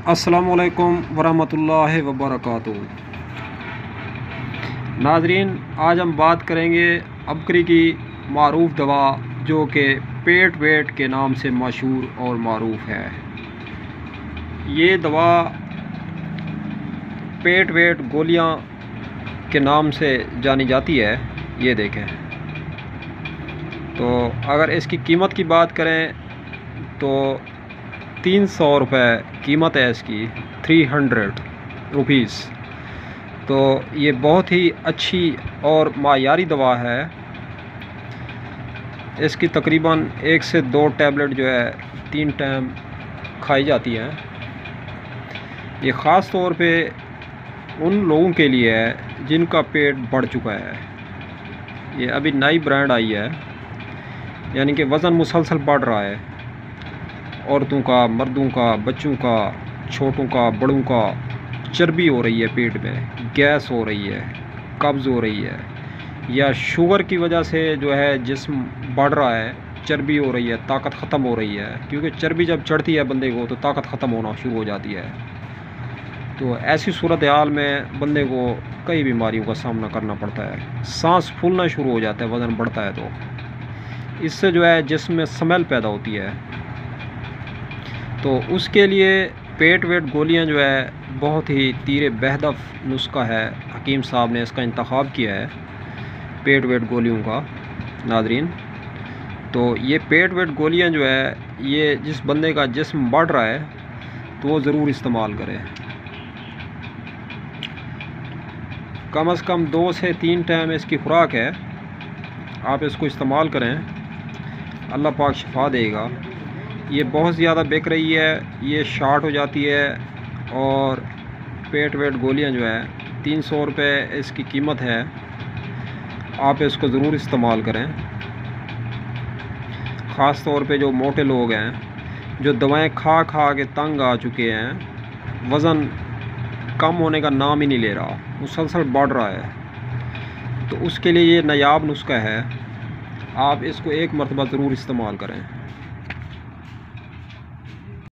अस्सलामुअलैकुम वरहमतुल्लाहि वबरकातुहू। नाजरीन, आज हम बात करेंगे अबकरी की मारूफ दवा जो कि पेट वेट के नाम से मशहूर और मारूफ है। ये दवा पेट वेट गोलियां के नाम से जानी जाती है। ये देखें, तो अगर इसकी कीमत की बात करें तो 300 रुपये कीमत है इसकी, 300 रुपीज़। तो ये बहुत ही अच्छी और मायारी दवा है। इसकी तकरीबन 1 से 2 टैबलेट जो है 3 टाइम खाई जाती हैं। ये ख़ास तौर पे उन लोगों के लिए है जिनका पेट बढ़ चुका है। ये अभी नई ब्रांड आई है, यानी कि वज़न मुसलसल बढ़ रहा है। औरतों का, मर्दों का, बच्चों का, छोटों का, बड़ों का चर्बी हो रही है, पेट में गैस हो रही है, कब्ज़ हो रही है, या शुगर की वजह से जो है जिस्म बढ़ रहा है, चर्बी हो रही है, ताकत ख़त्म हो रही है। क्योंकि चर्बी जब चढ़ती है बंदे को तो ताकत ख़त्म होना शुरू हो जाती है। तो ऐसी सूरत हाल में बंदे को कई बीमारियों का सामना करना पड़ता है। सांस फूलना शुरू हो जाता है वज़न बढ़ता है, तो इससे जो है जिस्म में स्मेल पैदा होती है। तो उसके लिए पेट वेट गोलियां जो है बहुत ही तीरे बहदफ नुस्खा है। हकीम साहब ने इसका इंतखाब किया है, पेट वेट गोलियों का। नाज़रीन, तो ये पेट वेट गोलियां जो है, ये जिस बंदे का जिस्म बढ़ रहा है तो वो ज़रूर इस्तेमाल करें। कम से कम 2 से 3 टाइम इसकी खुराक है। आप इसको इस्तेमाल करें, अल्लाह पाक शिफा देगा। ये बहुत ज़्यादा बिक रही है, ये शार्ट हो जाती है। और पेट वेट गोलियां जो है 300 रुपये इसकी कीमत है। आप इसको ज़रूर इस्तेमाल करें। ख़ास तौर पे जो मोटे लोग हैं, जो दवाएं खा खा के तंग आ चुके हैं, वज़न कम होने का नाम ही नहीं ले रहा, मुसलसल बढ़ रहा है, तो उसके लिए ये नायाब नुस्खा है। आप इसको एक मरतबा ज़रूर इस्तेमाल करें।